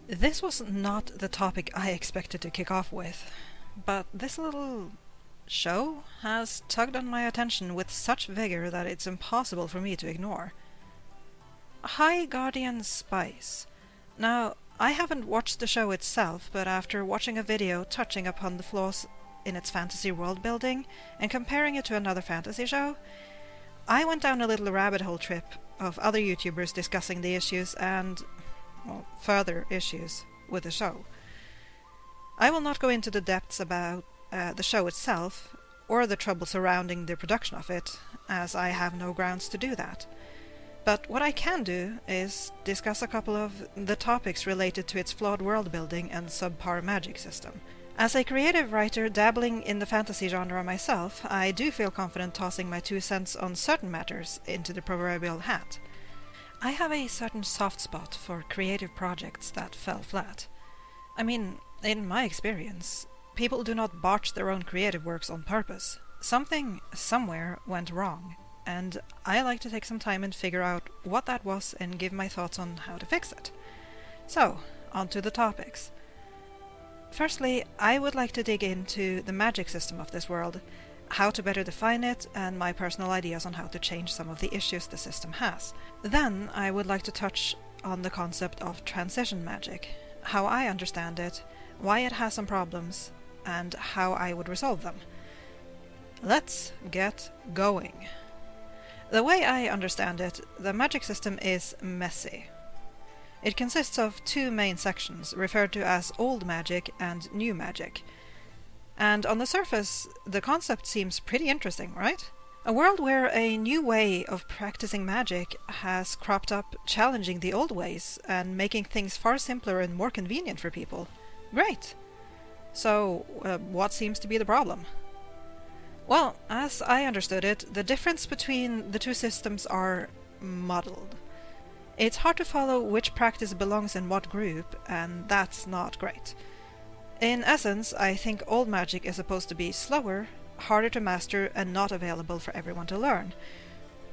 This was not the topic I expected to kick off with, but this little show has tugged on my attention with such vigor that it's impossible for me to ignore. High Guardian Spice. Now, I haven't watched the show itself, but after watching a video touching upon the flaws in its fantasy world building and comparing it to another fantasy show, I went down a little rabbit hole trip of other YouTubers discussing the issues and, well, further issues with the show. I will not go into the depths about the show itself or the trouble surrounding the production of it, as I have no grounds to do that. But what I can do is discuss a couple of the topics related to its flawed world building and subpar magic system. As a creative writer dabbling in the fantasy genre myself, I do feel confident tossing my 2 cents on certain matters into the proverbial hat. I have a certain soft spot for creative projects that fell flat. I mean, in my experience, people do not botch their own creative works on purpose. Something, somewhere, went wrong, and I like to take some time and figure out what that was and give my thoughts on how to fix it. So, on to the topics. Firstly, I would like to dig into the magic system of this world, how to better define it, and my personal ideas on how to change some of the issues the system has. Then I would like to touch on the concept of transition magic, how I understand it, why it has some problems, and how I would resolve them. Let's get going. The way I understand it, the magic system is messy. It consists of 2 main sections, referred to as old magic and new magic. And on the surface, the concept seems pretty interesting, right? A world where a new way of practicing magic has cropped up, challenging the old ways and making things far simpler and more convenient for people. Great! So, what seems to be the problem? Well, as I understood it, the difference between the 2 systems are muddled. It's hard to follow which practice belongs in what group, and that's not great. In essence, I think old magic is supposed to be slower, harder to master, and not available for everyone to learn.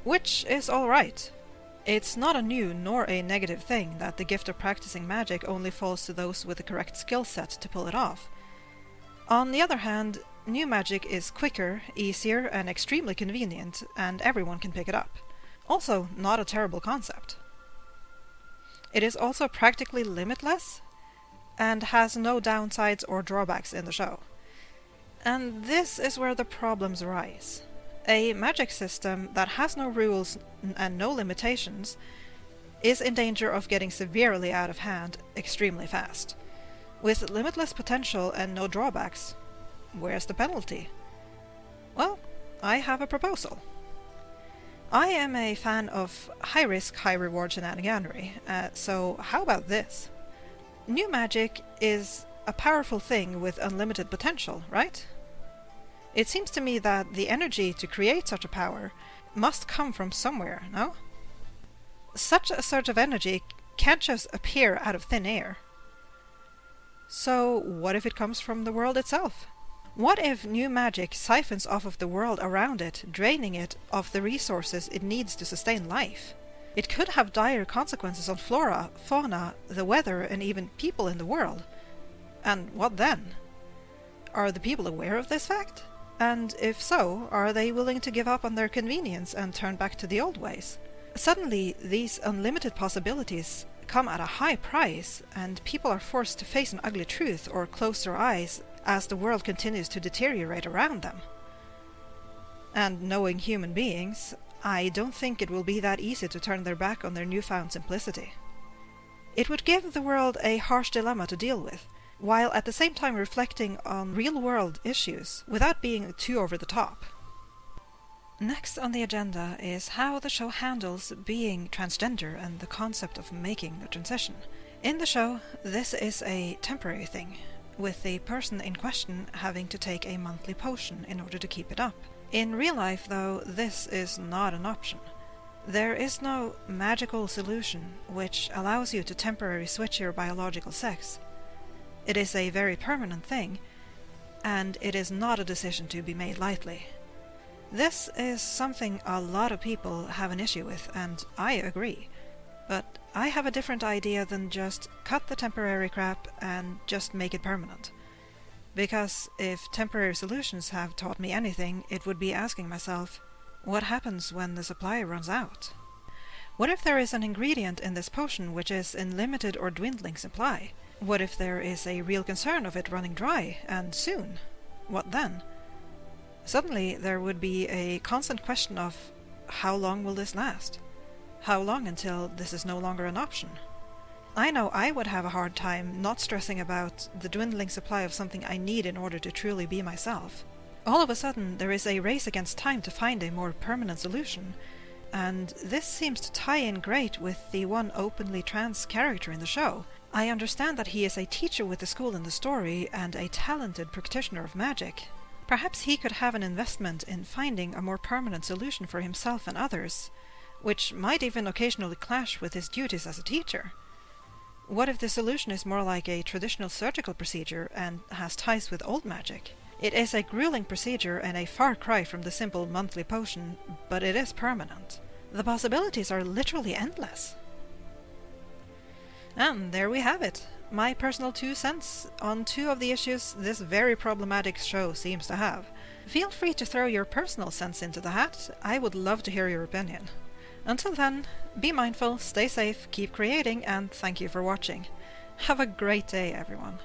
Which is alright. It's not a new nor a negative thing that the gift of practicing magic only falls to those with the correct skill set to pull it off. On the other hand, new magic is quicker, easier, and extremely convenient, and everyone can pick it up. Also, not a terrible concept. It is also practically limitless, and has no downsides or drawbacks in the show. And this is where the problems arise. A magic system that has no rules and no limitations is in danger of getting severely out of hand extremely fast. With limitless potential and no drawbacks, where's the penalty? Well, I have a proposal. I am a fan of high-risk, high-reward shenaniganery, so how about this? New magic is a powerful thing with unlimited potential, right? It seems to me that the energy to create such a power must come from somewhere, no? Such a surge of energy can't just appear out of thin air. So what if it comes from the world itself? What if new magic siphons off of the world around it, draining it of the resources it needs to sustain life? It could have dire consequences on flora, fauna, the weather, and even people in the world. And what then? Are the people aware of this fact? And if so, are they willing to give up on their convenience and turn back to the old ways? Suddenly, these unlimited possibilities come at a high price, and people are forced to face an ugly truth or close their eyes as the world continues to deteriorate around them. And knowing human beings, I don't think it will be that easy to turn their back on their newfound simplicity. It would give the world a harsh dilemma to deal with, while at the same time reflecting on real-world issues without being too over the top. Next on the agenda is how the show handles being transgender and the concept of making the transition. In the show, this is a temporary thing, with the person in question having to take a monthly potion in order to keep it up. In real life, though, this is not an option. There is no magical solution which allows you to temporarily switch your biological sex. It is a very permanent thing, and it is not a decision to be made lightly. This is something a lot of people have an issue with, and I agree. But I have a different idea than just cut the temporary crap and just make it permanent. Because if temporary solutions have taught me anything, it would be asking myself, what happens when the supply runs out? What if there is an ingredient in this potion which is in limited or dwindling supply? What if there is a real concern of it running dry, and soon? What then? Suddenly there would be a constant question of, how long will this last? How long until this is no longer an option? I know I would have a hard time not stressing about the dwindling supply of something I need in order to truly be myself. All of a sudden there is a race against time to find a more permanent solution, and this seems to tie in great with the one openly trans character in the show. I understand that he is a teacher with the school in the story and a talented practitioner of magic. Perhaps he could have an investment in finding a more permanent solution for himself and others, which might even occasionally clash with his duties as a teacher. What if the solution is more like a traditional surgical procedure and has ties with old magic? It is a grueling procedure and a far cry from the simple monthly potion, but it is permanent. The possibilities are literally endless. And there we have it. My personal 2 cents on 2 of the issues this very problematic show seems to have. Feel free to throw your personal cents into the hat. I would love to hear your opinion. Until then, be mindful, stay safe, keep creating, and thank you for watching. Have a great day, everyone.